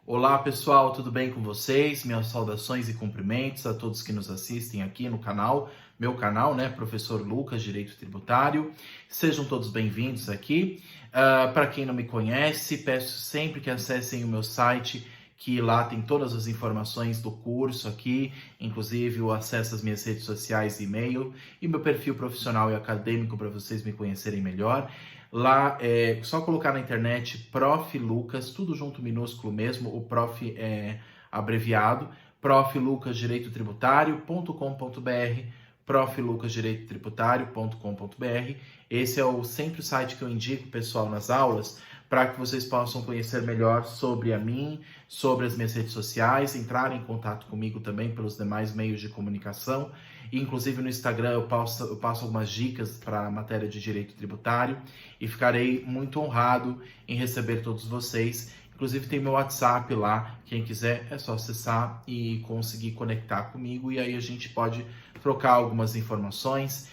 Olá pessoal, tudo bem com vocês? Minhas saudações e cumprimentos a todos que nos assistem aqui no canal, meu canal, né? Professor Lucas, Direito Tributário. Sejam todos bem-vindos aqui. Para quem não me conhece, peço sempre que acessem o meu site, que lá tem todas as informações do curso aqui, inclusive o acesso às minhas redes sociais e e-mail, e meu perfil profissional e acadêmico para vocês me conhecerem melhor. Lá é só colocar na internet Prof. Lucas, tudo junto minúsculo mesmo, o Prof é abreviado, proflucasdireitotributário.com.br, proflucasdireitotributário.com.br. Esse é sempre o site que eu indico, pessoal, nas aulas, para que vocês possam conhecer melhor sobre a mim, sobre as minhas redes sociais, entrar em contato comigo também pelos demais meios de comunicação. Inclusive no Instagram eu passo algumas dicas para a matéria de direito tributário e ficarei muito honrado em receber todos vocês. Inclusive tem meu WhatsApp lá, quem quiser é só acessar e conseguir conectar comigo e aí a gente pode trocar algumas informações.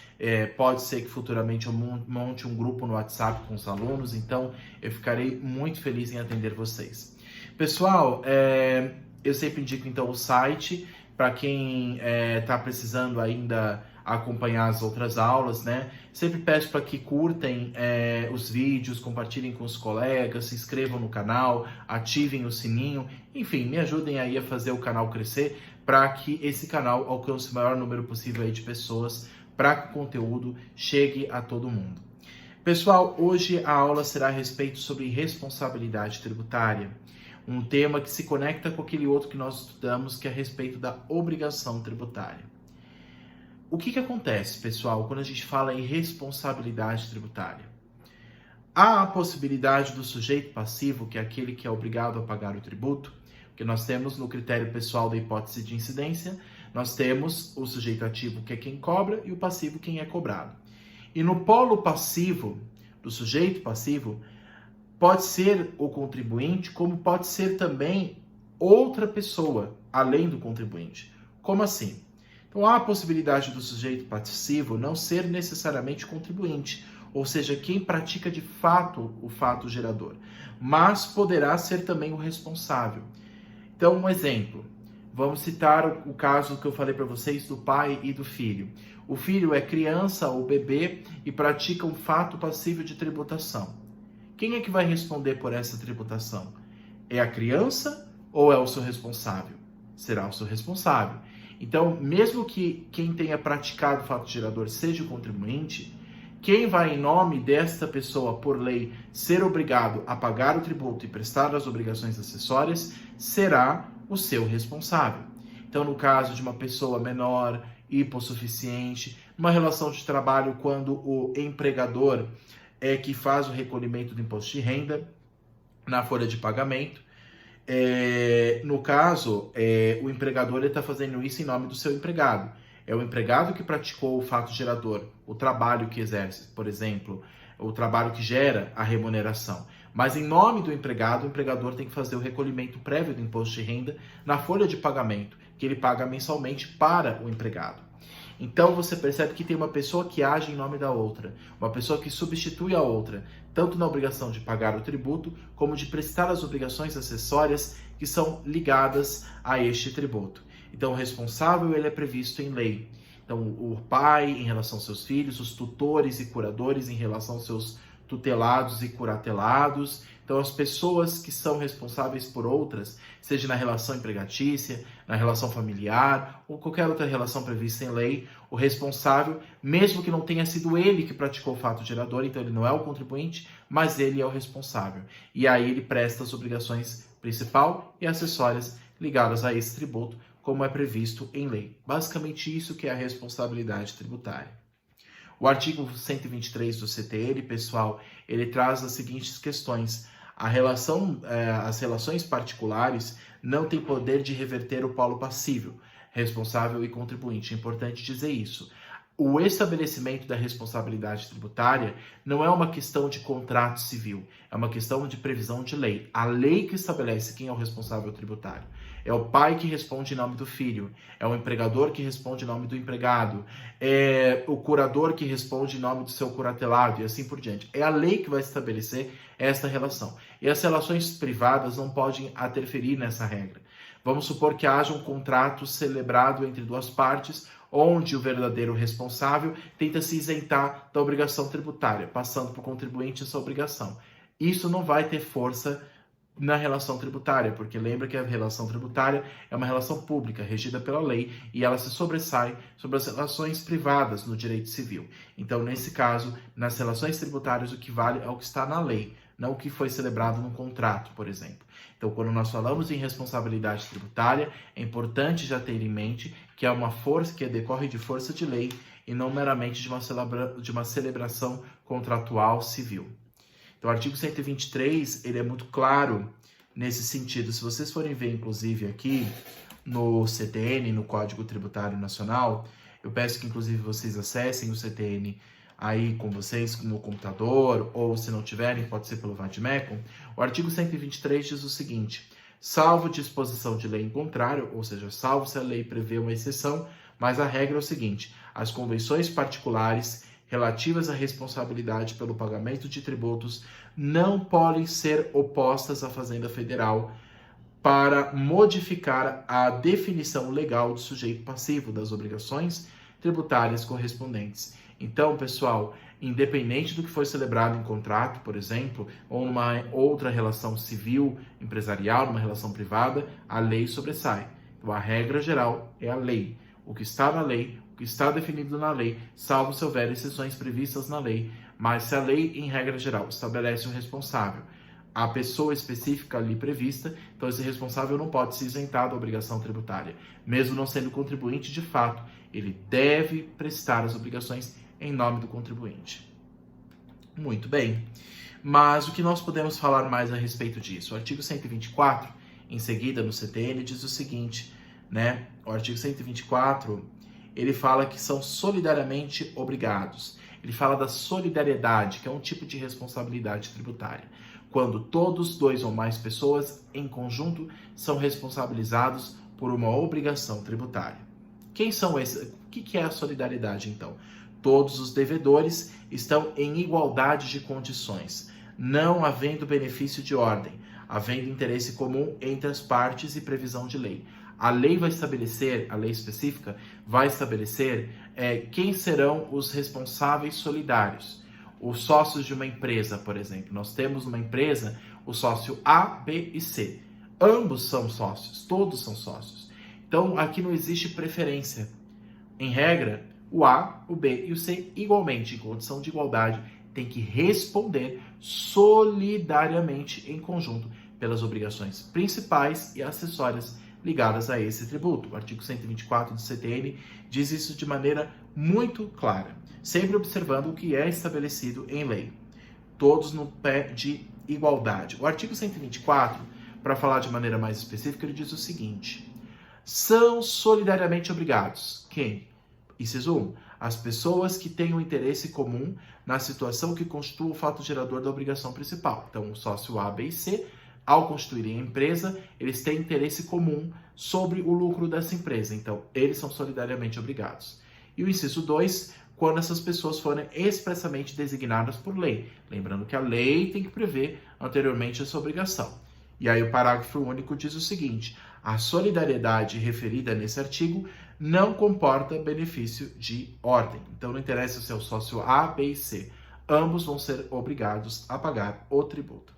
Pode ser que futuramente eu monte um grupo no WhatsApp com os alunos, então eu ficarei muito feliz em atender vocês. Pessoal, eu sempre indico então o site para quem está precisando ainda acompanhar as outras aulas, né? Sempre peço para que curtem os vídeos, compartilhem com os colegas, se inscrevam no canal, ativem o sininho, enfim, me ajudem aí a fazer o canal crescer para que esse canal alcance o maior número possível aí de pessoas, para que o conteúdo chegue a todo mundo. Pessoal, hoje a aula será a respeito sobre responsabilidade tributária, um tema que se conecta com aquele outro que nós estudamos, que é a respeito da obrigação tributária. O que acontece, pessoal, quando a gente fala em responsabilidade tributária? Há a possibilidade do sujeito passivo, que é aquele que é obrigado a pagar o tributo, porque nós temos no critério pessoal da hipótese de incidência, nós temos o sujeito ativo, que é quem cobra, e o passivo, quem é cobrado. E no polo passivo, do sujeito passivo, pode ser o contribuinte, como pode ser também outra pessoa, além do contribuinte. Como assim? Então, há a possibilidade do sujeito passivo não ser necessariamente contribuinte, ou seja, quem pratica de fato o fato gerador, mas poderá ser também o responsável. Então, um exemplo. Vamos citar o caso que eu falei para vocês do pai e do filho. O filho é criança ou bebê e pratica um fato passível de tributação. Quem é que vai responder por essa tributação? É a criança ou é o seu responsável? Será o seu responsável. Então, mesmo que quem tenha praticado o fato gerador seja o contribuinte, quem vai, em nome desta pessoa, por lei, ser obrigado a pagar o tributo e prestar as obrigações acessórias, será o seu responsável. Então, no caso de uma pessoa menor, hipossuficiente, uma relação de trabalho quando o empregador é que faz o recolhimento do imposto de renda na folha de pagamento, no caso, o empregador está fazendo isso em nome do seu empregado. É o empregado que praticou o fato gerador, o trabalho que exerce, por exemplo, o trabalho que gera a remuneração. Mas em nome do empregado, o empregador tem que fazer o recolhimento prévio do imposto de renda na folha de pagamento, que ele paga mensalmente para o empregado. Então você percebe que tem uma pessoa que age em nome da outra, uma pessoa que substitui a outra, tanto na obrigação de pagar o tributo, como de prestar as obrigações acessórias que são ligadas a este tributo. Então o responsável ele é previsto em lei. Então o pai em relação aos seus filhos, os tutores e curadores em relação aos seus tutelados e curatelados. Então as pessoas que são responsáveis por outras, seja na relação empregatícia, na relação familiar ou qualquer outra relação prevista em lei, o responsável, mesmo que não tenha sido ele que praticou o fato gerador, então ele não é o contribuinte, mas ele é o responsável. E aí ele presta as obrigações principal e acessórias ligadas a esse tributo, como é previsto em lei. Basicamente isso que é a responsabilidade tributária. O artigo 123 do CTN, pessoal, ele traz as seguintes questões. As relações particulares não têm poder de reverter o polo passível, responsável e contribuinte. É importante dizer isso. O estabelecimento da responsabilidade tributária não é uma questão de contrato civil, é uma questão de previsão de lei. A lei que estabelece quem é o responsável tributário. É o pai que responde em nome do filho, é o empregador que responde em nome do empregado, é o curador que responde em nome do seu curatelado e assim por diante. É a lei que vai estabelecer esta relação. E as relações privadas não podem interferir nessa regra. Vamos supor que haja um contrato celebrado entre duas partes, onde o verdadeiro responsável tenta se isentar da obrigação tributária, passando para o contribuinte essa obrigação. Isso não vai ter força na relação tributária, porque lembra que a relação tributária é uma relação pública, regida pela lei, e ela se sobressai sobre as relações privadas no direito civil. Então, nesse caso, nas relações tributárias, o que vale é o que está na lei, não o que foi celebrado no contrato, por exemplo. Então, quando nós falamos em responsabilidade tributária, é importante já ter em mente que é uma força que decorre de força de lei e não meramente de uma celebração contratual civil. Então, o artigo 123, ele é muito claro nesse sentido. Se vocês forem ver, inclusive, aqui no CTN, no Código Tributário Nacional, eu peço que, inclusive, vocês acessem o CTN aí com vocês no computador, ou se não tiverem, pode ser pelo Vadmecum. O artigo 123 diz o seguinte: salvo disposição de lei em contrário, ou seja, salvo se a lei prevê uma exceção, mas a regra é o seguinte: as convenções particulares relativas à responsabilidade pelo pagamento de tributos não podem ser opostas à Fazenda Federal para modificar a definição legal do sujeito passivo das obrigações tributárias correspondentes. Então, pessoal, independente do que foi celebrado em contrato, por exemplo, ou numa outra relação civil, empresarial, numa relação privada, a lei sobressai. Então, a regra geral é a lei. O que está na lei, o que está definido na lei, salvo se houver exceções previstas na lei, mas se a lei, em regra geral, estabelece um responsável, a pessoa específica ali prevista, então esse responsável não pode se isentar da obrigação tributária. Mesmo não sendo contribuinte de fato, ele deve prestar as obrigações em nome do contribuinte. Muito bem. Mas o que nós podemos falar mais a respeito disso? O artigo 124, em seguida no CTN, diz o seguinte, né? O artigo 124, ele fala que são solidariamente obrigados. Ele fala da solidariedade, que é um tipo de responsabilidade tributária, quando todos, dois ou mais pessoas, em conjunto, são responsabilizados por uma obrigação tributária. Quem são esses? O que é a solidariedade, então? Todos os devedores estão em igualdade de condições, não havendo benefício de ordem, havendo interesse comum entre as partes e previsão de lei. A lei vai estabelecer, a lei específica, vai estabelecer quem serão os responsáveis solidários. Os sócios de uma empresa, por exemplo. Nós temos uma empresa, o sócio A, B e C. Ambos são sócios, todos são sócios. Então, aqui não existe preferência. Em regra, o A, o B e o C, igualmente, em condição de igualdade, têm que responder solidariamente em conjunto pelas obrigações principais e acessórias ligadas a esse tributo. O artigo 124 do CTN diz isso de maneira muito clara, sempre observando o que é estabelecido em lei. Todos no pé de igualdade. O artigo 124, para falar de maneira mais específica, ele diz o seguinte: são solidariamente obrigados quem? Inciso 1. As pessoas que têm um interesse comum na situação que constitua o fato gerador da obrigação principal. Então, o sócio A, B e C, ao constituírem a empresa, eles têm interesse comum sobre o lucro dessa empresa. Então, eles são solidariamente obrigados. E o inciso 2, quando essas pessoas forem expressamente designadas por lei. Lembrando que a lei tem que prever anteriormente essa obrigação. E aí o parágrafo único diz o seguinte: a solidariedade referida nesse artigo não comporta benefício de ordem. Então não interessa se é o sócio A, B e C. Ambos vão ser obrigados a pagar o tributo.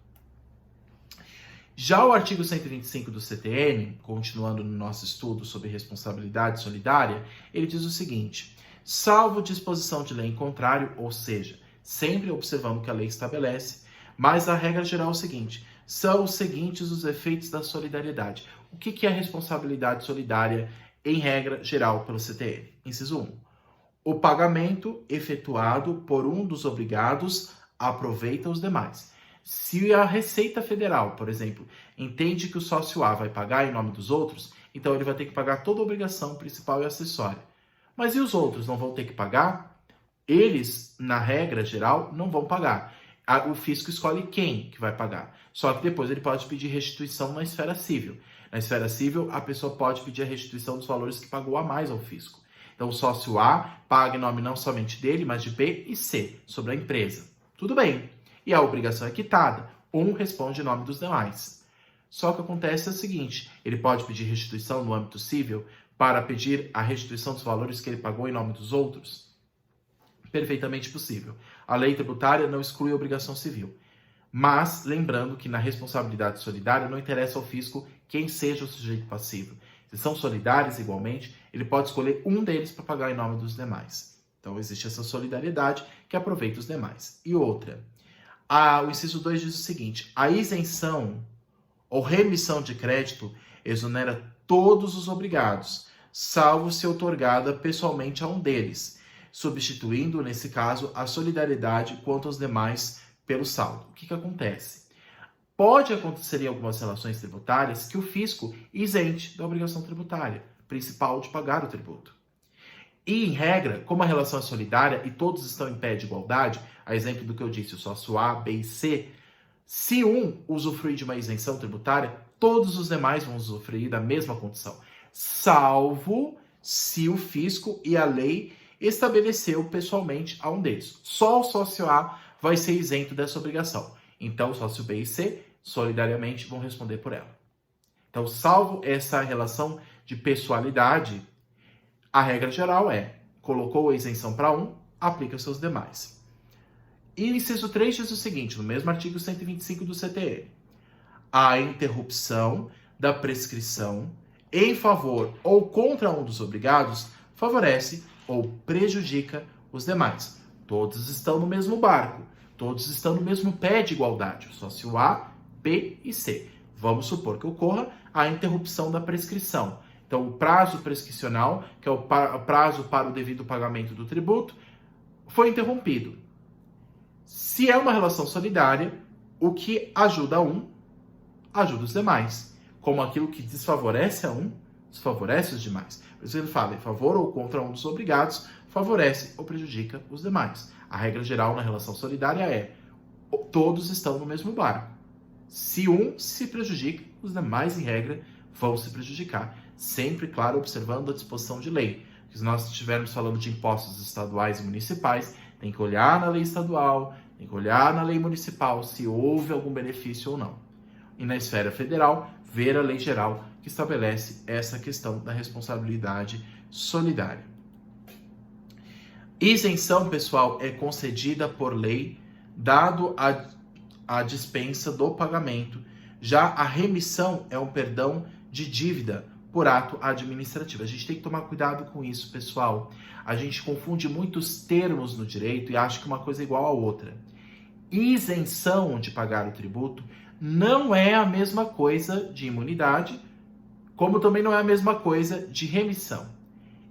Já o artigo 125 do CTN, continuando no nosso estudo sobre responsabilidade solidária, ele diz o seguinte: salvo disposição de lei em contrário, ou seja, sempre observando o que a lei estabelece, mas a regra geral é o seguinte: são os seguintes os efeitos da solidariedade. O que é a responsabilidade solidária em regra geral pelo CTN? Inciso 1. O pagamento efetuado por um dos obrigados aproveita os demais. Se a Receita Federal, por exemplo, entende que o sócio A vai pagar em nome dos outros, então ele vai ter que pagar toda a obrigação principal e acessória. Mas e os outros não vão ter que pagar? Eles, na regra geral, não vão pagar. O fisco escolhe quem que vai pagar. Só que depois ele pode pedir restituição na esfera civil. Na esfera civil, a pessoa pode pedir a restituição dos valores que pagou a mais ao fisco. Então, o sócio A paga em nome não somente dele, mas de B e C, sobre a empresa. Tudo bem. E a obrigação é quitada. Um responde em nome dos demais. Só que acontece o seguinte, ele pode pedir restituição no âmbito civil para pedir a restituição dos valores que ele pagou em nome dos outros? Perfeitamente possível. A lei tributária não exclui a obrigação civil. Mas, lembrando que na responsabilidade solidária não interessa ao fisco quem seja o sujeito passivo. Se são solidários igualmente, ele pode escolher um deles para pagar em nome dos demais. Então, existe essa solidariedade que aproveita os demais. E outra, o inciso 2 diz o seguinte, a isenção ou remissão de crédito exonera todos os obrigados, salvo se outorgada pessoalmente a um deles, substituindo, nesse caso, a solidariedade quanto aos demais pelo saldo. O que acontece? Pode acontecer em algumas relações tributárias que o fisco isente da obrigação tributária principal de pagar o tributo. E, em regra, como a relação é solidária e todos estão em pé de igualdade, a exemplo do que eu disse, o sócio A, B e C, se um usufruir de uma isenção tributária, todos os demais vão usufruir da mesma condição, salvo se o fisco e a lei estabeleceu pessoalmente a um deles. Só o sócio A vai ser isento dessa obrigação. Então, o sócio B e C, solidariamente, vão responder por ela. Então, salvo essa relação de pessoalidade, a regra geral é, colocou a isenção para um, aplica aos seus demais. E o inciso 3 diz o seguinte, no mesmo artigo 125 do CTN. A interrupção da prescrição em favor ou contra um dos obrigados favorece ou prejudica os demais. Todos estão no mesmo barco, todos estão no mesmo pé de igualdade, o sócio A, B e C. Vamos supor que ocorra a interrupção da prescrição. Então, o prazo prescricional, que é o prazo para o devido pagamento do tributo, foi interrompido. Se é uma relação solidária, o que ajuda um, ajuda os demais. Como aquilo que desfavorece a um, desfavorece os demais. Por isso ele fala, em favor ou contra um dos obrigados, favorece ou prejudica os demais. A regra geral na relação solidária é, todos estão no mesmo barco. Se um se prejudica, os demais, em regra, vão se prejudicar. Sempre, claro, observando a disposição de lei. Se nós estivermos falando de impostos estaduais e municipais, tem que olhar na lei estadual, tem que olhar na lei municipal se houve algum benefício ou não. E na esfera federal, ver a lei geral que estabelece essa questão da responsabilidade solidária. Isenção, pessoal, é concedida por lei, dado a dispensa do pagamento. Já a remissão é um perdão de dívida por ato administrativo. A gente tem que tomar cuidado com isso, pessoal. A gente confunde muitos termos no direito e acha que uma coisa é igual à outra. Isenção de pagar o tributo não é a mesma coisa de imunidade, como também não é a mesma coisa de remissão.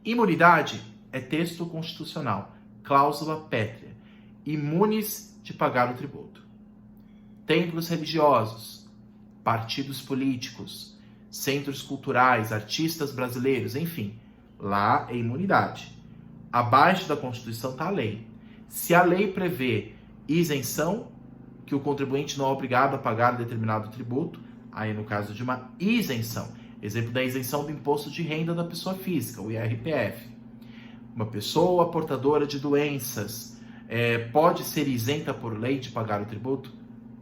Imunidade é texto constitucional, cláusula pétrea, imunes de pagar o tributo. Templos religiosos, partidos políticos, centros culturais, artistas brasileiros, enfim, lá é imunidade. Abaixo da Constituição está a lei. Se a lei prevê isenção, que o contribuinte não é obrigado a pagar determinado tributo, aí no caso de uma isenção, exemplo da isenção do imposto de renda da pessoa física, o IRPF. Uma pessoa portadora de doenças pode ser isenta por lei de pagar o tributo?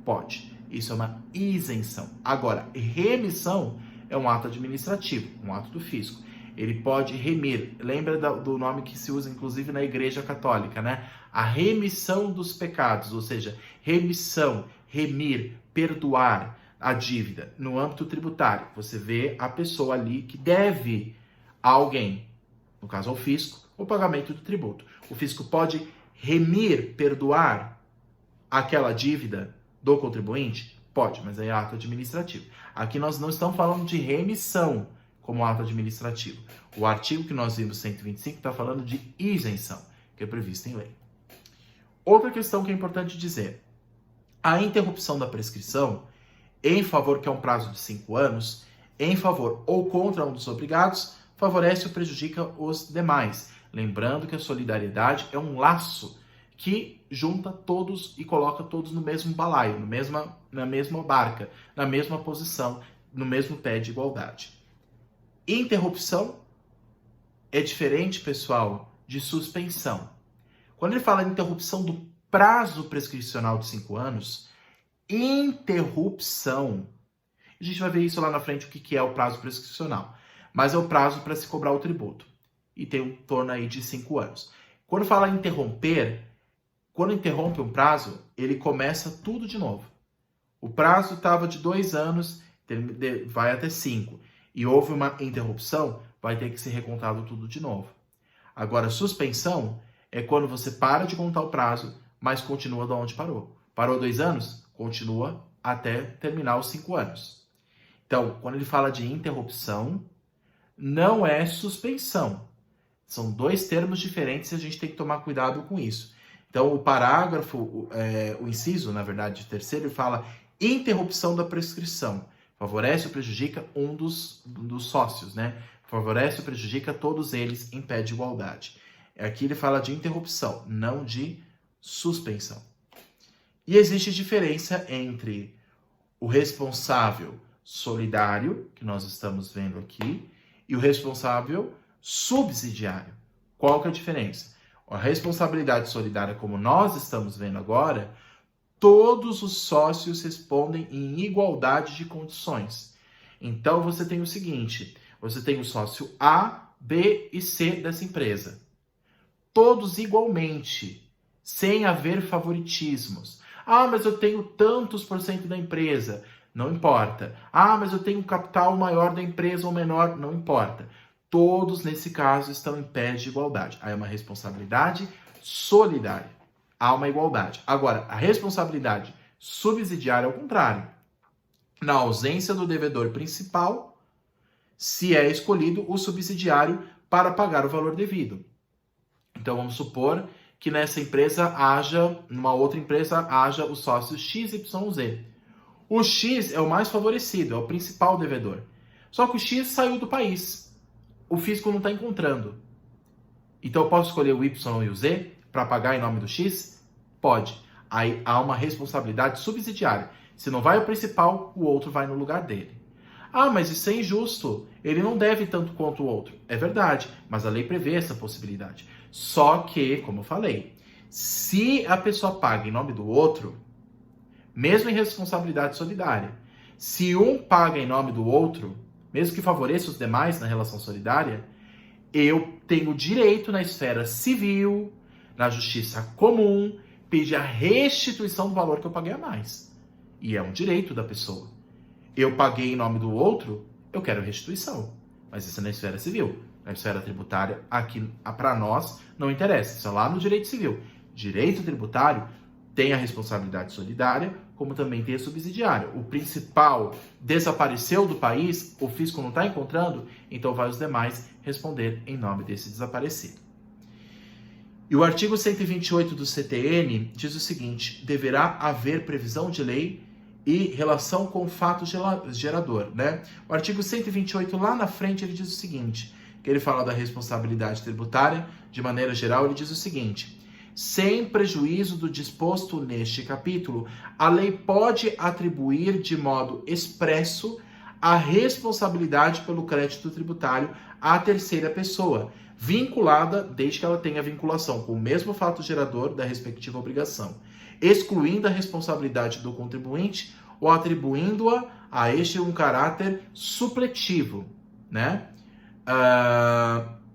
Pode. Isso é uma isenção. Agora, remissão é um ato administrativo, um ato do fisco. Ele pode remir. Lembra do nome que se usa, inclusive, na Igreja Católica, né? A remissão dos pecados, ou seja, remissão, remir, perdoar a dívida. No âmbito tributário, você vê a pessoa ali que deve a alguém, no caso ao fisco, o pagamento do tributo. O fisco pode remir, perdoar aquela dívida do contribuinte? Pode, mas é ato administrativo. Aqui nós não estamos falando de remissão como ato administrativo. O artigo que nós vimos, 125, está falando de isenção, que é prevista em lei. Outra questão que é importante dizer. A interrupção da prescrição, em favor, que é um prazo de 5 anos, em favor ou contra um dos obrigados, favorece ou prejudica os demais. Lembrando que a solidariedade é um laço que junta todos e coloca todos no mesmo balaio, na mesma barca, na mesma posição, no mesmo pé de igualdade. Interrupção é diferente, pessoal, de suspensão. Quando ele fala de interrupção do prazo prescricional de 5 anos, interrupção, a gente vai ver isso lá na frente, o que é o prazo prescricional, mas é o prazo para se cobrar o tributo, e tem um torno aí de 5 anos. Quando fala interromper, quando interrompe um prazo, ele começa tudo de novo. O prazo estava de 2 anos, vai até 5, e houve uma interrupção, vai ter que ser recontado tudo de novo. Agora, suspensão é quando você para de contar o prazo, mas continua de onde parou. Parou 2 anos? Continua até terminar os 5 anos. Então, quando ele fala de interrupção, não é suspensão. São 2 termos diferentes e a gente tem que tomar cuidado com isso. Então, o parágrafo, o inciso, na verdade, terceiro, ele fala interrupção da prescrição. Favorece ou prejudica um dos sócios, né? Favorece ou prejudica todos eles em pé de igualdade. Aqui ele fala de interrupção, não de suspensão. E existe diferença entre o responsável solidário, que nós estamos vendo aqui, e o responsável subsidiário. Qual que é a diferença? A responsabilidade solidária, como nós estamos vendo agora, todos os sócios respondem em igualdade de condições. Então, você tem o seguinte, você tem o sócio A, B e C dessa empresa. Todos igualmente, sem haver favoritismos. Ah, mas eu tenho tantos por cento da empresa. Não importa. Ah, mas eu tenho um capital maior da empresa ou menor. Não importa. Todos, nesse caso, estão em pé de igualdade. Aí é uma responsabilidade solidária. Há uma igualdade. Agora, a responsabilidade subsidiária é o contrário. Na ausência do devedor principal, se é escolhido o subsidiário para pagar o valor devido. Então, vamos supor que nessa empresa numa outra empresa, haja o sócio XYZ. O X é o mais favorecido, é o principal devedor. Só que o X saiu do país. O fisco não está encontrando. Então, eu posso escolher o Y e o Z para pagar em nome do X? Pode. Aí há uma responsabilidade subsidiária. Se não vai o principal, o outro vai no lugar dele. Ah, mas isso é injusto. Ele não deve tanto quanto o outro. É verdade, mas a lei prevê essa possibilidade. Só que, como eu falei, se a pessoa paga em nome do outro, mesmo em responsabilidade solidária, se um paga em nome do outro, mesmo que favoreça os demais na relação solidária, eu tenho direito na esfera civil, na justiça comum, pedir a restituição do valor que eu paguei a mais. E é um direito da pessoa. Eu paguei em nome do outro, eu quero restituição. Mas isso é na esfera civil. Na esfera tributária, aqui para nós, não interessa. Isso é lá no direito civil. Direito tributário tem a responsabilidade solidária, como também tem a subsidiária. O principal desapareceu do país, o fisco não está encontrando, então vai os demais responder em nome desse desaparecido. E o artigo 128 do CTN diz o seguinte: deverá haver previsão de lei e relação com o fato gerador, né? O artigo 128 lá na frente ele diz o seguinte, que ele fala da responsabilidade tributária, de maneira geral ele diz o seguinte: sem prejuízo do disposto neste capítulo, a lei pode atribuir de modo expresso a responsabilidade pelo crédito tributário à terceira pessoa, vinculada, desde que ela tenha vinculação com o mesmo fato gerador da respectiva obrigação, excluindo a responsabilidade do contribuinte ou atribuindo-a a este um caráter supletivo, né?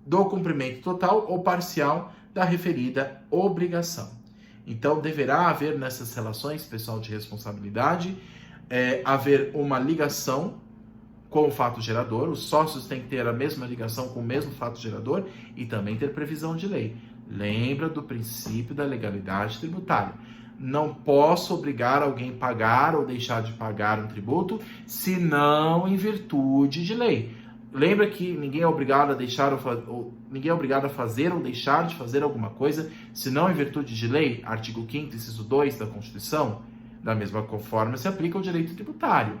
Do cumprimento total ou parcial da referida obrigação. Então, deverá haver nessas relações, pessoal, de responsabilidade, haver uma ligação com o fato gerador, os sócios têm que ter a mesma ligação com o mesmo fato gerador e também ter previsão de lei. Lembra do princípio da legalidade tributária. Não posso obrigar alguém a pagar ou deixar de pagar um tributo, senão em virtude de lei. Lembra que ninguém é obrigado a fazer ou deixar de fazer alguma coisa, senão em virtude de lei? Artigo 5º, inciso 2 da Constituição. Da mesma forma se aplica ao direito tributário.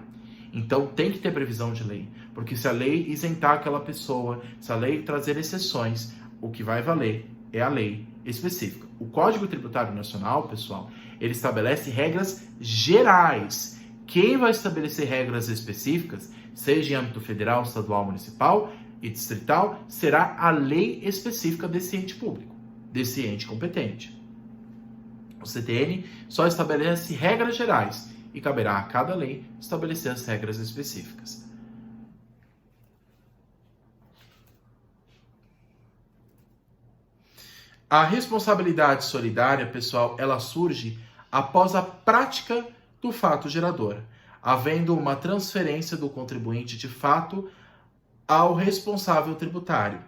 Então tem que ter previsão de lei, porque se a lei isentar aquela pessoa, se a lei trazer exceções, o que vai valer é a lei específica. O Código Tributário Nacional, pessoal, ele estabelece regras gerais. Quem vai estabelecer regras específicas, seja em âmbito federal, estadual, municipal e distrital, será a lei específica desse ente público, desse ente competente. O CTN só estabelece regras gerais e caberá a cada lei estabelecer as regras específicas. A responsabilidade solidária, pessoal, ela surge após a prática do fato gerador, havendo uma transferência do contribuinte de fato ao responsável tributário,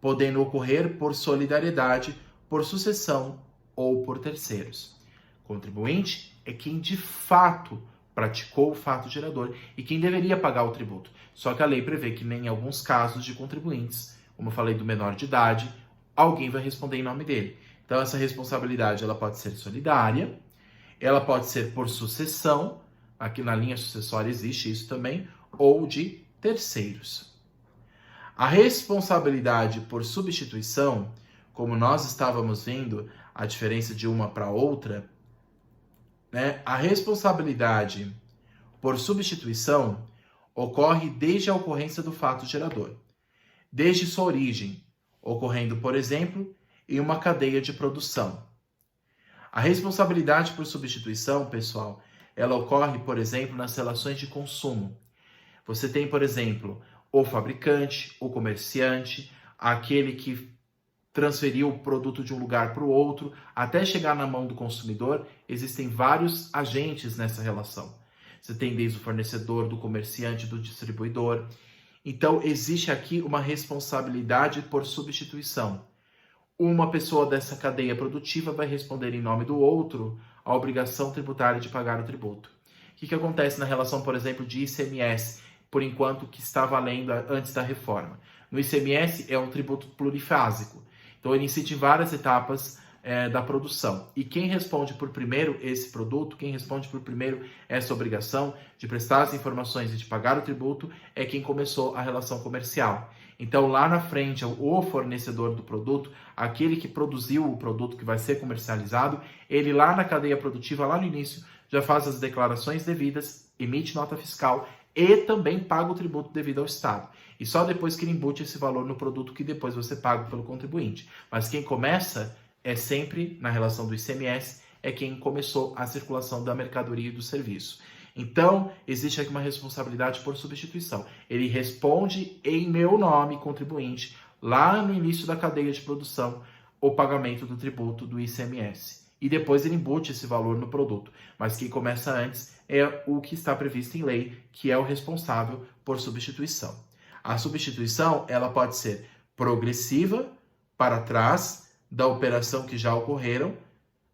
podendo ocorrer por solidariedade, por sucessão ou por terceiros. Contribuinte é quem de fato praticou o fato gerador e quem deveria pagar o tributo. Só que a lei prevê que em alguns casos de contribuintes, como eu falei do menor de idade, alguém vai responder em nome dele. Então essa responsabilidade ela pode ser solidária, ela pode ser por sucessão, aqui na linha sucessória existe isso também, ou de terceiros. A responsabilidade por substituição, como nós estávamos vendo a diferença de uma para outra, né? A responsabilidade por substituição ocorre desde a ocorrência do fato gerador, desde sua origem, ocorrendo, por exemplo, em uma cadeia de produção. A responsabilidade por substituição, pessoal, ela ocorre, por exemplo, nas relações de consumo. Você tem, por exemplo, o fabricante, o comerciante, aquele que transferiu o produto de um lugar para o outro, até chegar na mão do consumidor, existem vários agentes nessa relação. Você tem desde o fornecedor, do comerciante, do distribuidor. Então, existe aqui uma responsabilidade por substituição. Uma pessoa dessa cadeia produtiva vai responder em nome do outro a obrigação tributária de pagar o tributo. O que acontece na relação, por exemplo, de ICMS, por enquanto que está valendo antes da reforma? No ICMS é um tributo plurifásico, então ele incide em várias etapas da produção. E quem responde por primeiro esse produto, quem responde por primeiro essa obrigação de prestar as informações e de pagar o tributo é quem começou a relação comercial. Então lá na frente, o fornecedor do produto, aquele que produziu o produto que vai ser comercializado, ele lá na cadeia produtiva, lá no início, já faz as declarações devidas, emite nota fiscal e também paga o tributo devido ao Estado. E só depois que ele embute esse valor no produto que depois você paga pelo contribuinte. Mas quem começa é sempre, na relação do ICMS, é quem começou a circulação da mercadoria e do serviço. Então, existe aqui uma responsabilidade por substituição. Ele responde em meu nome, contribuinte, lá no início da cadeia de produção, o pagamento do tributo do ICMS. E depois ele embute esse valor no produto. Mas quem começa antes é o que está previsto em lei, que é o responsável por substituição. A substituição, ela pode ser progressiva, para trás, da operação que já ocorreram,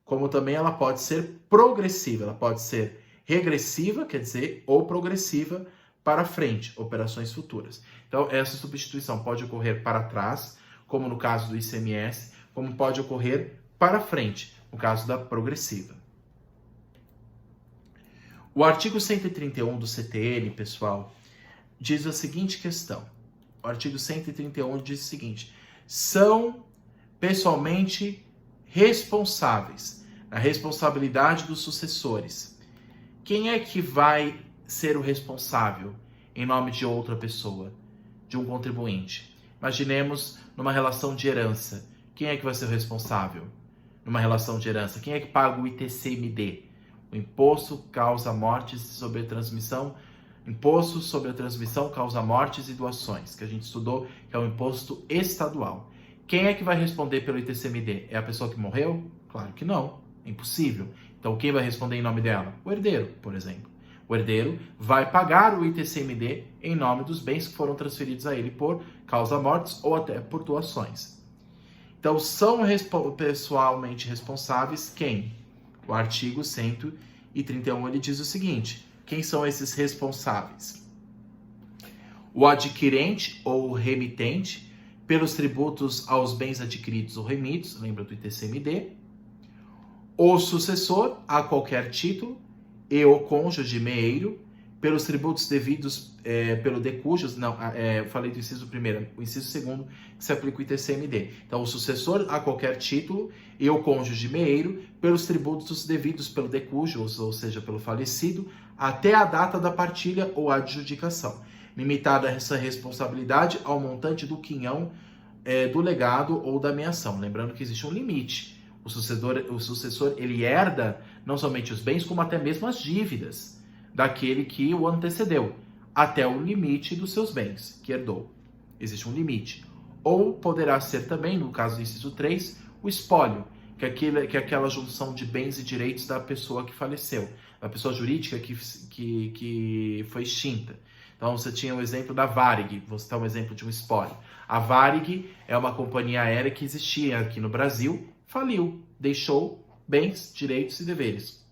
como também ela pode ser progressiva, ela pode ser regressiva, quer dizer, ou progressiva para frente, operações futuras. Então, essa substituição pode ocorrer para trás, como no caso do ICMS, como pode ocorrer para frente, no caso da progressiva. O artigo 131 do CTN, pessoal, diz a seguinte questão. O artigo 131 diz o seguinte: são pessoalmente responsáveis, a responsabilidade dos sucessores. Quem é que vai ser o responsável em nome de outra pessoa, de um contribuinte? Imaginemos numa relação de herança. Quem é que vai ser o responsável numa relação de herança? Quem é que paga o ITCMD? O Imposto Causa Mortes sobre a Transmissão, Imposto sobre a Transmissão Causa Mortes e Doações, que a gente estudou, que é um imposto estadual. Quem é que vai responder pelo ITCMD? É a pessoa que morreu? Claro que não, é impossível. Então quem vai responder em nome dela? O herdeiro, por exemplo. O herdeiro vai pagar o ITCMD em nome dos bens que foram transferidos a ele por causa-mortes ou até por doações. Então são pessoalmente responsáveis quem? O artigo 131 ele diz o seguinte: quem são esses responsáveis? O adquirente ou o remitente pelos tributos aos bens adquiridos ou remidos, lembra do ITCMD, o sucessor a qualquer título e o cônjuge meeiro pelos tributos devidos pelo de cujos, não, eu falei do inciso primeiro, o inciso segundo, que se aplica o ITCMD. Então, o sucessor a qualquer título e o cônjuge meeiro, pelos tributos devidos pelo de cujos, ou seja, pelo falecido, até a data da partilha ou adjudicação. Limitada essa responsabilidade ao montante do quinhão do legado ou da meação. Lembrando que existe um limite. O sucessor ele herda não somente os bens, como até mesmo as dívidas daquele que o antecedeu, até o limite dos seus bens que herdou. Existe um limite. Ou poderá ser também, no caso do inciso 3, o espólio, que é aquela junção de bens e direitos da pessoa que faleceu, da pessoa jurídica que foi extinta. Então, você tinha o exemplo da Varig, vou citar um exemplo de um espólio. A Varig é uma companhia aérea que existia aqui no Brasil, faliu, deixou bens, direitos e deveres.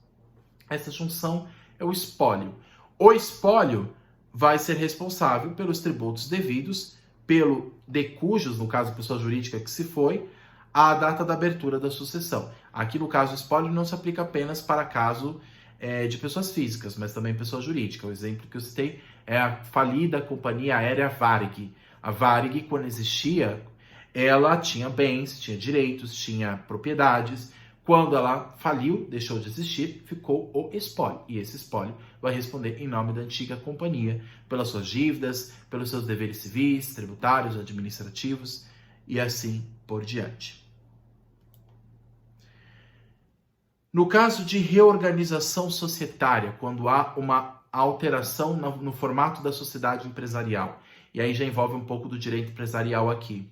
Essa junção é o espólio. O espólio vai ser responsável pelos tributos devidos, pelo de cujos, no caso, pessoa jurídica que se foi, à data da abertura da sucessão. Aqui, no caso, o espólio não se aplica apenas para caso de pessoas físicas, mas também pessoa jurídica. O exemplo que eu citei é a falida companhia aérea Varig. A Varig, quando existia, ela tinha bens, tinha direitos, tinha propriedades. Quando ela faliu, deixou de existir, ficou o espólio. E esse espólio vai responder em nome da antiga companhia pelas suas dívidas, pelos seus deveres civis, tributários, administrativos e assim por diante. No caso de reorganização societária, quando há uma alteração no formato da sociedade empresarial, e aí já envolve um pouco do direito empresarial aqui.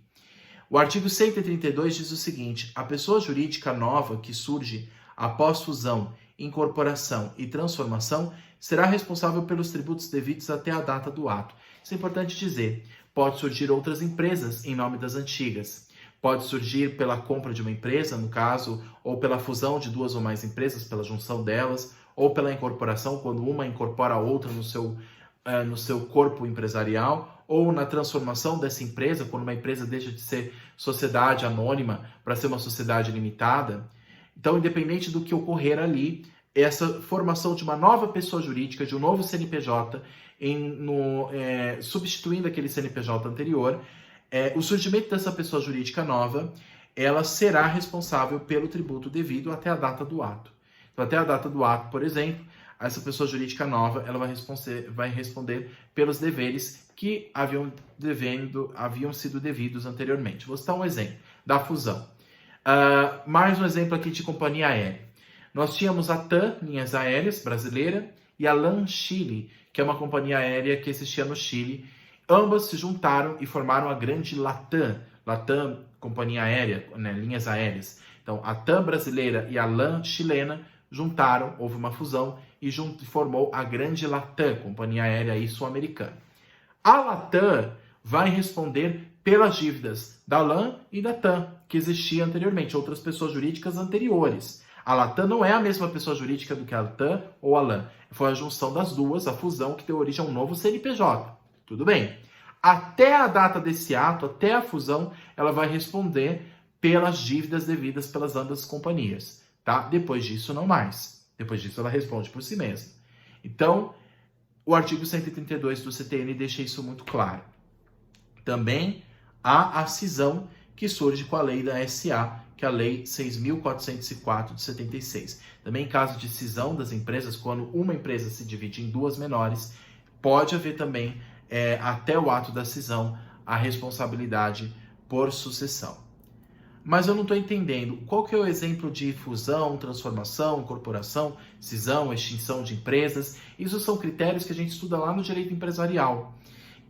O artigo 132 diz o seguinte: a pessoa jurídica nova que surge após fusão, incorporação e transformação será responsável pelos tributos devidos até a data do ato. Isso é importante dizer. Pode surgir outras empresas em nome das antigas. Pode surgir pela compra de uma empresa, no caso, ou pela fusão de duas ou mais empresas, pela junção delas, ou pela incorporação, quando uma incorpora a outra no seu corpo empresarial, ou na transformação dessa empresa, quando uma empresa deixa de ser sociedade anônima para ser uma sociedade limitada. Então, independente do que ocorrer ali, essa formação de uma nova pessoa jurídica, de um novo CNPJ, substituindo aquele CNPJ anterior, o surgimento dessa pessoa jurídica nova, ela será responsável pelo tributo devido até a data do ato. Então, até a data do ato, por exemplo, essa pessoa jurídica nova, ela vai responder pelos deveres que haviam sido devidos anteriormente. Vou citar um exemplo da fusão. Mais um exemplo aqui de companhia aérea. Nós tínhamos a TAM, Linhas Aéreas Brasileira, e a LAN Chile, que é uma companhia aérea que existia no Chile. Ambas se juntaram e formaram a grande LATAM. LATAM, companhia aérea, né, linhas aéreas. Então, a TAM brasileira e a LAN chilena juntaram, houve uma fusão e formou a grande LATAM, companhia aérea sul-americana. A LATAM vai responder pelas dívidas da LAN e da TAM, que existia anteriormente, outras pessoas jurídicas anteriores. A LATAM não é a mesma pessoa jurídica do que a TAM ou a LAN. Foi a junção das duas, a fusão, que deu origem a um novo CNPJ. Tudo bem. Até a data desse ato, até a fusão, ela vai responder pelas dívidas devidas pelas ambas companhias. Tá? Depois disso, não mais. Depois disso, ela responde por si mesma. Então, o artigo 132 do CTN deixa isso muito claro. Também há a cisão que surge com a lei da SA, que é a lei 6.404 de 76. Também em caso de cisão das empresas, quando uma empresa se divide em duas menores, pode haver também, até o ato da cisão, a responsabilidade por sucessão. Mas eu não estou entendendo qual que é o exemplo de fusão, transformação, incorporação, cisão, extinção de empresas. Isso são critérios que a gente estuda lá no direito empresarial.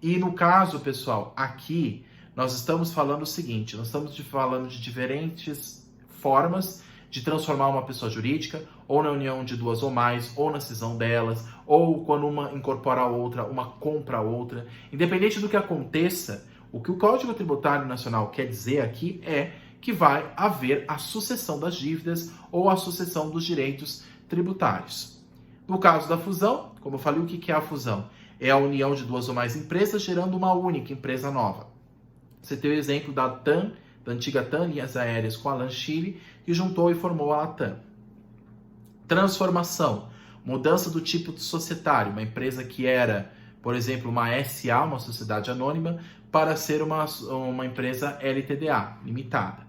E no caso, pessoal, aqui nós estamos falando o seguinte, nós estamos falando de diferentes formas de transformar uma pessoa jurídica, ou na união de duas ou mais, ou na cisão delas, ou quando uma incorpora a outra, uma compra a outra. Independente do que aconteça, o que o Código Tributário Nacional quer dizer aqui é que vai haver a sucessão das dívidas ou a sucessão dos direitos tributários. No caso da fusão, como eu falei, o que é a fusão? É a união de duas ou mais empresas gerando uma única empresa nova. Você tem o exemplo da TAM, da antiga TAM, Linhas Aéreas, com a LAN Chile, que juntou e formou a LATAM. Transformação. Mudança do tipo societário, uma empresa que era, por exemplo, uma SA, uma sociedade anônima, para ser uma empresa LTDA, limitada.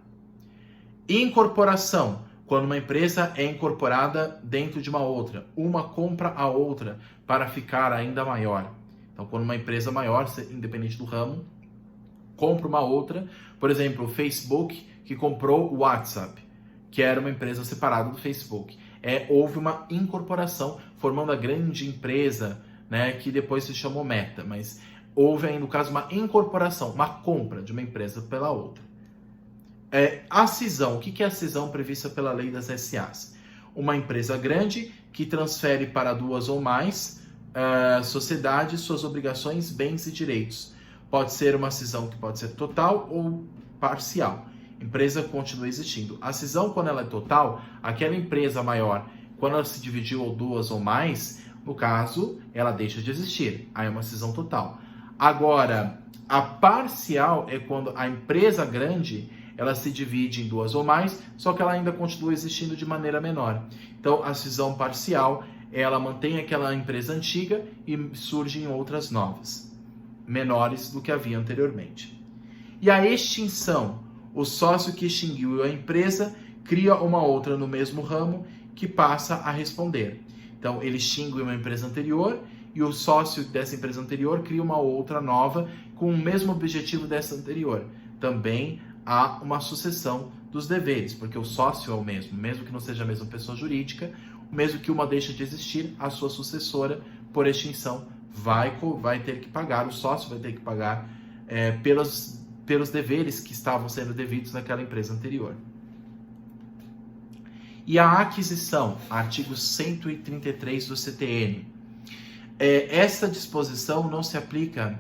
Incorporação, quando uma empresa é incorporada dentro de uma outra, uma compra a outra para ficar ainda maior. Então, quando uma empresa maior, independente do ramo, compra uma outra, por exemplo, o Facebook que comprou o WhatsApp, que era uma empresa separada do Facebook. Houve uma incorporação, formando a grande empresa, né, que depois se chamou Meta, mas houve aí, no caso, uma incorporação, uma compra de uma empresa pela outra. A cisão, o que é a cisão prevista pela lei das SAs? Uma empresa grande que transfere para duas ou mais sociedades suas obrigações, bens e direitos. Pode ser uma cisão que pode ser total ou parcial. Empresa continua existindo. A cisão, quando ela é total, aquela empresa maior, quando ela se dividiu ou duas ou mais, no caso, ela deixa de existir. Aí é uma cisão total. Agora, a parcial é quando a empresa grande, ela se divide em duas ou mais, só que ela ainda continua existindo de maneira menor. Então, a cisão parcial, ela mantém aquela empresa antiga e surgem outras novas, menores do que havia anteriormente. E a extinção, o sócio que extinguiu a empresa cria uma outra no mesmo ramo que passa a responder. Então, ele extingue uma empresa anterior e o sócio dessa empresa anterior cria uma outra nova com o mesmo objetivo dessa anterior. Também há uma sucessão dos deveres, porque o sócio é o mesmo que não seja a mesma pessoa jurídica, mesmo que uma deixe de existir, a sua sucessora, por extinção, vai ter que pagar, o sócio vai ter que pagar pelos deveres que estavam sendo devidos naquela empresa anterior. E a aquisição, artigo 133 do CTN. Esta disposição não se aplica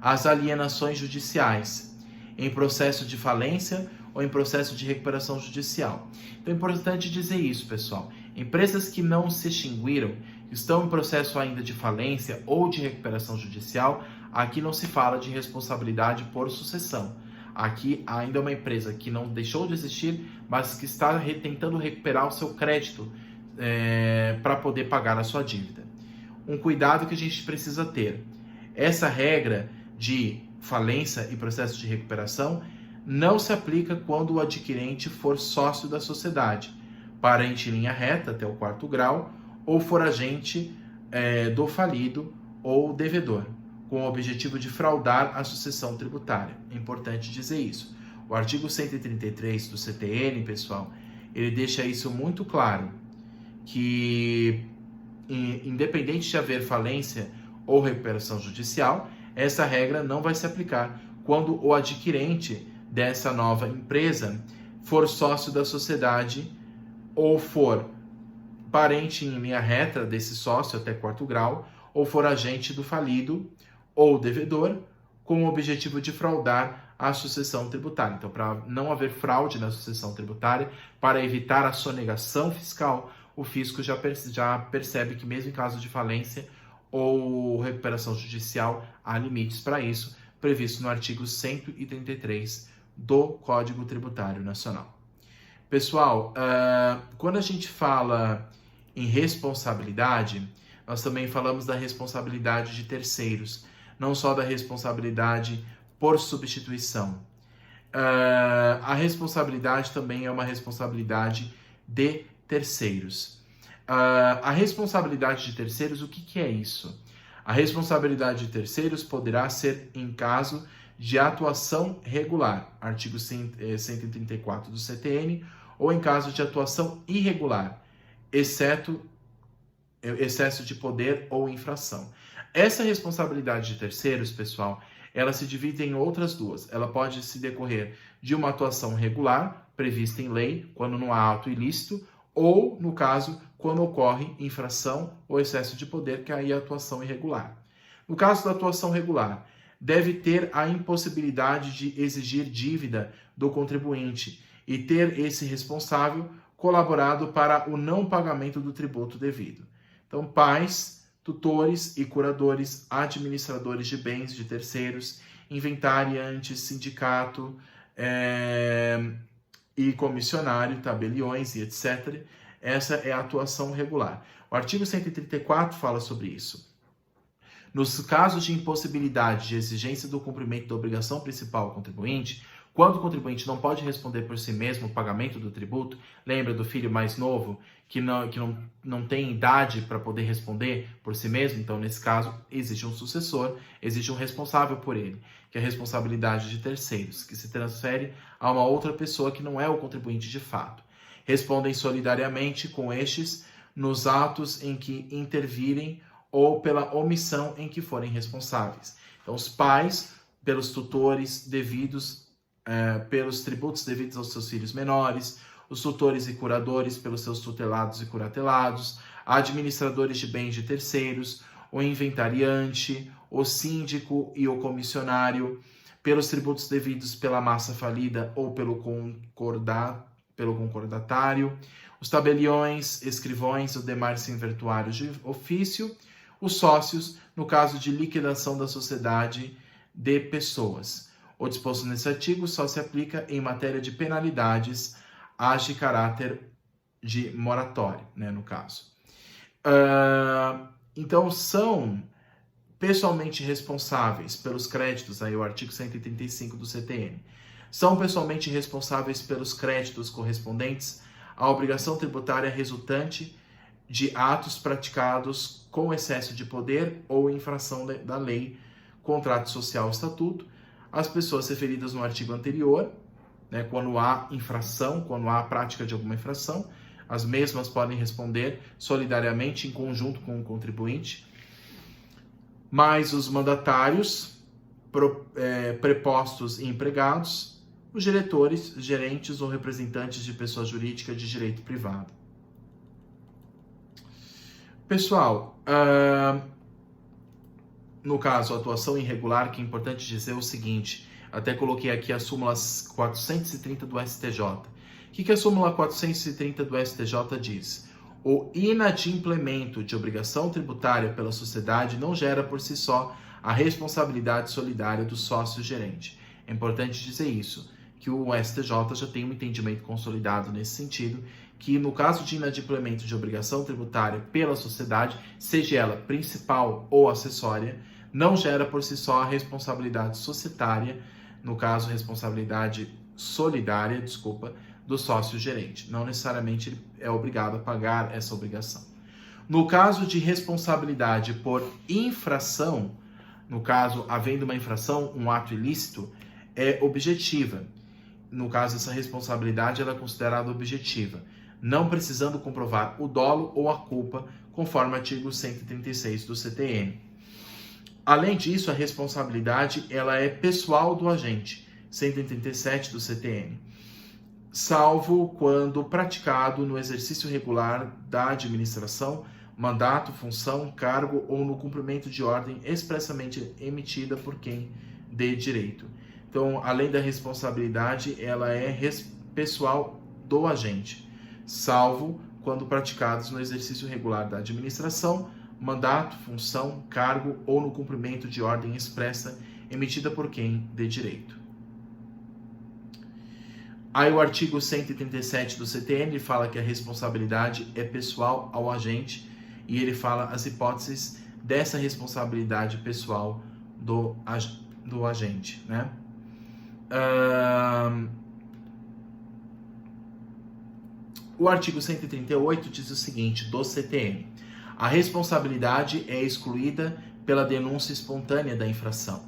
às alienações judiciais, em processo de falência ou em processo de recuperação judicial. Então é importante dizer isso, pessoal. Empresas que não se extinguiram, estão em processo ainda de falência ou de recuperação judicial, aqui não se fala de responsabilidade por sucessão. Aqui ainda é uma empresa que não deixou de existir, mas que está tentando recuperar o seu crédito para poder pagar a sua dívida. Um cuidado que a gente precisa ter. Essa regra de falência e processo de recuperação não se aplica quando o adquirente for sócio da sociedade, parente em linha reta até o 4º grau, ou for agente do falido ou devedor, com o objetivo de fraudar a sucessão tributária. É importante dizer isso. O artigo 133 do CTN, pessoal, ele deixa isso muito claro, que independente de haver falência ou recuperação judicial, essa regra não vai se aplicar quando o adquirente dessa nova empresa for sócio da sociedade ou for parente em linha reta desse sócio até 4º grau, ou for agente do falido ou devedor, com o objetivo de fraudar a sucessão tributária. Então, para não haver fraude na sucessão tributária, para evitar a sonegação fiscal, o fisco já percebe que mesmo em caso de falência ou recuperação judicial, há limites para isso, previsto no artigo 133 do Código Tributário Nacional. Pessoal, quando a gente fala em responsabilidade, nós também falamos da responsabilidade de terceiros, não só da responsabilidade por substituição. A responsabilidade também é uma responsabilidade de terceiros. A responsabilidade de terceiros, o que é isso? A responsabilidade de terceiros poderá ser em caso de atuação regular, artigo 134 do CTN, ou em caso de atuação irregular, exceto excesso de poder ou infração. Essa responsabilidade de terceiros, pessoal, ela se divide em outras duas. Ela pode se decorrer de uma atuação regular, prevista em lei, quando não há ato ilícito, ou, no caso, quando ocorre infração ou excesso de poder, que aí é a atuação irregular. No caso da atuação regular, deve ter a impossibilidade de exigir dívida do contribuinte e ter esse responsável colaborado para o não pagamento do tributo devido. Então, pais, tutores e curadores, administradores de bens de terceiros, inventariantes, sindicato e comissionário, tabeliões e etc., Essa é a atuação regular. O artigo 134 fala sobre isso. Nos casos de impossibilidade de exigência do cumprimento da obrigação principal ao contribuinte, quando o contribuinte não pode responder por si mesmo o pagamento do tributo, lembra do filho mais novo que não tem idade para poder responder por si mesmo? Então, nesse caso, existe um sucessor, existe um responsável por ele, que é a responsabilidade de terceiros, que se transfere a uma outra pessoa que não é o contribuinte de fato. Respondem solidariamente com estes nos atos em que intervirem ou pela omissão em que forem responsáveis. Então, os pais, pelos tutores devidos, pelos tributos devidos aos seus filhos menores, os tutores e curadores pelos seus tutelados e curatelados, administradores de bens de terceiros, o inventariante, o síndico e o comissionário, pelos tributos devidos pela massa falida ou pelo concordatário, os tabeliões, escrivões ou demais serventuários de ofício, os sócios, no caso de liquidação da sociedade de pessoas. O disposto nesse artigo só se aplica em matéria de penalidades as de caráter de moratório, né, no caso. Então, são pessoalmente responsáveis pelos créditos, aí o artigo 135 do CTN, são pessoalmente responsáveis pelos créditos correspondentes à obrigação tributária resultante de atos praticados com excesso de poder ou infração da lei, contrato social ou estatuto, as pessoas referidas no artigo anterior, né, quando há infração, quando há prática de alguma infração, as mesmas podem responder solidariamente em conjunto com o contribuinte, mais os mandatários, prepostos e empregados, os diretores, gerentes ou representantes de pessoa jurídica de direito privado. Pessoal, no caso, atuação irregular, que é importante dizer o seguinte, até coloquei aqui a súmula 430 do STJ. O que a súmula 430 do STJ diz? O inadimplemento de obrigação tributária pela sociedade não gera por si só a responsabilidade solidária do sócio-gerente. É importante dizer isso, que o STJ já tem um entendimento consolidado nesse sentido, que no caso de inadimplemento de obrigação tributária pela sociedade, seja ela principal ou acessória, não gera por si só a responsabilidade societária, no caso, responsabilidade solidária, do sócio-gerente. Não necessariamente ele é obrigado a pagar essa obrigação. No caso de responsabilidade por infração, no caso, havendo uma infração, um ato ilícito, é objetiva. No caso, essa responsabilidade ela é considerada objetiva, não precisando comprovar o dolo ou a culpa, conforme o artigo 136 do CTN. Além disso, a responsabilidade ela é pessoal do agente, 137 do CTN, salvo quando praticado no exercício regular da administração, mandato, função, cargo ou no cumprimento de ordem expressamente emitida por quem dê direito. Então, além da responsabilidade, ela é pessoal do agente, salvo quando praticados no exercício regular da administração, mandato, função, cargo ou no cumprimento de ordem expressa emitida por quem dê direito. Aí o artigo 137 do CTN fala que a responsabilidade é pessoal ao agente e ele fala as hipóteses dessa responsabilidade pessoal do agente, né? O artigo 138 diz o seguinte, do CTN: a responsabilidade é excluída pela denúncia espontânea da infração,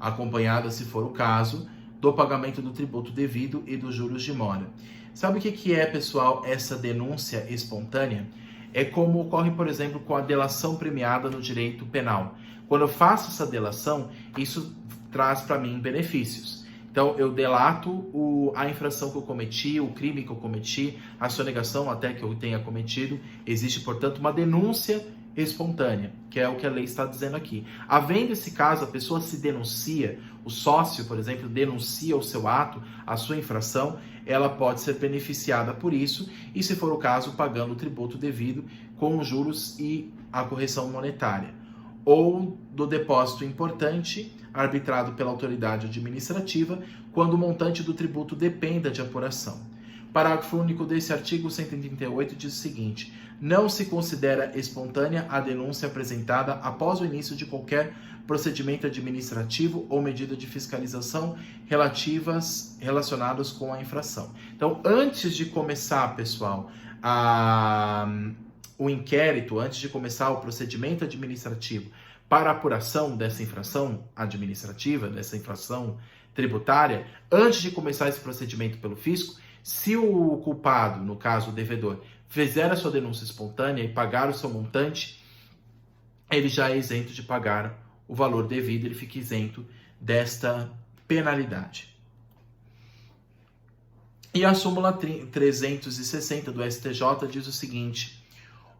acompanhada, se for o caso, do pagamento do tributo devido e dos juros de mora. Sabe o que é, pessoal, essa denúncia espontânea? É como ocorre, por exemplo, com a delação premiada no direito penal. Quando eu faço essa delação, isso traz para mim benefícios. Então, eu delato a infração que eu cometi, o crime que eu cometi, a sonegação até que eu tenha cometido. Existe, portanto, uma denúncia espontânea, que é o que a lei está dizendo aqui. Havendo esse caso, a pessoa se denuncia, o sócio, por exemplo, denuncia o seu ato, a sua infração, ela pode ser beneficiada por isso e, se for o caso, pagando o tributo devido com os juros e a correção monetária. Ou do depósito importante, arbitrado pela autoridade administrativa, quando o montante do tributo dependa de apuração. Parágrafo único desse artigo 138 diz o seguinte: não se considera espontânea a denúncia apresentada após o início de qualquer procedimento administrativo ou medida de fiscalização relacionadas com a infração. Então, antes de começar, pessoal, o inquérito, antes de começar o procedimento administrativo para apuração dessa infração administrativa, dessa infração tributária, antes de começar esse procedimento pelo fisco, se o culpado, no caso o devedor, fizer a sua denúncia espontânea e pagar o seu montante, ele já é isento de pagar o valor devido, ele fica isento desta penalidade. E a súmula 360 do STJ diz o seguinte: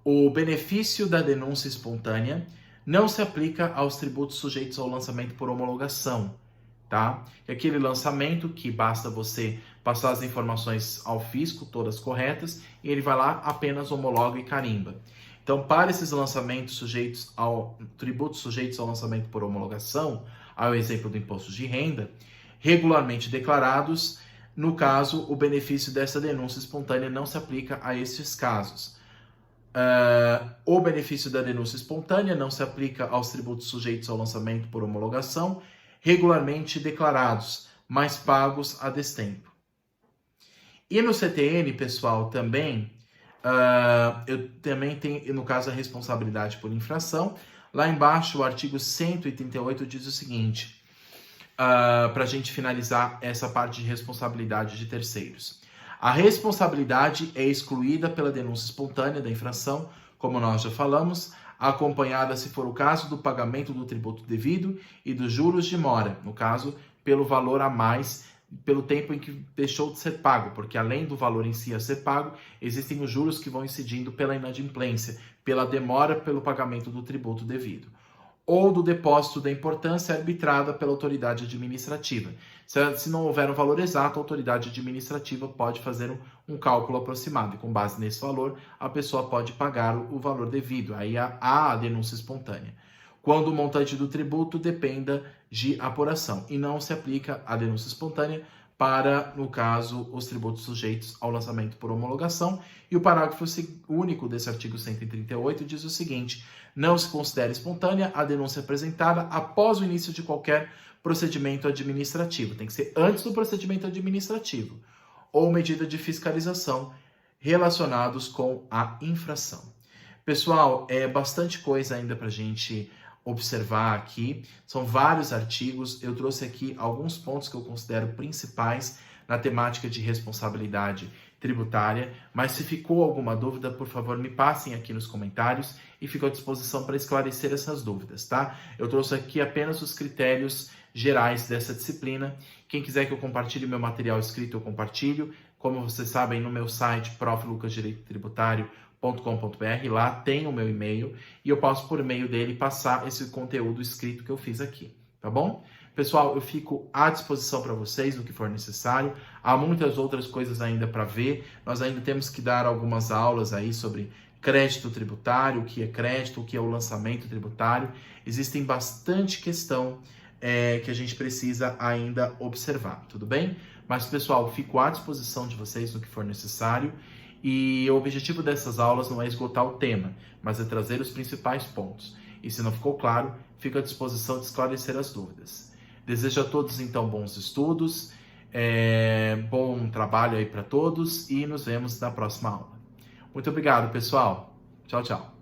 o benefício da denúncia espontânea não se aplica aos tributos sujeitos ao lançamento por homologação, tá? É aquele lançamento que basta você passar as informações ao fisco, todas corretas, e ele vai lá, apenas homologa e carimba. Então, para esses lançamentos tributos sujeitos ao lançamento por homologação, ao exemplo do imposto de renda, regularmente declarados, no caso, o benefício dessa denúncia espontânea não se aplica a estes casos. O benefício da denúncia espontânea não se aplica aos tributos sujeitos ao lançamento por homologação, regularmente declarados, mas pagos a destempo. E no CTN, pessoal, também, eu também tenho, no caso, a responsabilidade por infração. Lá embaixo, o artigo 188 diz o seguinte, para a gente finalizar essa parte de responsabilidade de terceiros. A responsabilidade é excluída pela denúncia espontânea da infração, como nós já falamos, acompanhada, se for o caso, do pagamento do tributo devido e dos juros de mora, no caso, pelo valor a mais, pelo tempo em que deixou de ser pago, porque além do valor em si a ser pago, existem os juros que vão incidindo pela inadimplência, pela demora pelo pagamento do tributo devido, ou do depósito da importância arbitrada pela autoridade administrativa. Se não houver um valor exato, a autoridade administrativa pode fazer um cálculo aproximado, e com base nesse valor, a pessoa pode pagar o valor devido. Aí há a denúncia espontânea. Quando o montante do tributo dependa de apuração, e não se aplica a denúncia espontânea para, no caso, os tributos sujeitos ao lançamento por homologação. E o parágrafo único desse artigo 138 diz o seguinte: não se considera espontânea a denúncia apresentada após o início de qualquer procedimento administrativo. Tem que ser antes do procedimento administrativo ou medida de fiscalização relacionados com a infração. Pessoal, é bastante coisa ainda para a gente observar aqui. São vários artigos. Eu trouxe aqui alguns pontos que eu considero principais na temática de responsabilidade tributária, mas se ficou alguma dúvida, por favor, me passem aqui nos comentários e fico à disposição para esclarecer essas dúvidas, tá? Eu trouxe aqui apenas os critérios gerais dessa disciplina. Quem quiser que eu compartilhe meu material escrito, eu compartilho. Como vocês sabem, no meu site, proflucasdireitotributário.com.br, lá tem o meu e-mail e eu posso, por meio dele, passar esse conteúdo escrito que eu fiz aqui, tá bom? Pessoal, eu fico à disposição para vocês no que for necessário. Há muitas outras coisas ainda para ver. Nós ainda temos que dar algumas aulas aí sobre crédito tributário, o que é crédito, o que é o lançamento tributário. Existem bastante questão que a gente precisa ainda observar, tudo bem? Mas, pessoal, fico à disposição de vocês no que for necessário. E o objetivo dessas aulas não é esgotar o tema, mas é trazer os principais pontos. E se não ficou claro, fico à disposição de esclarecer as dúvidas. Desejo a todos, então, bons estudos, bom trabalho aí para todos e nos vemos na próxima aula. Muito obrigado, pessoal. Tchau, tchau.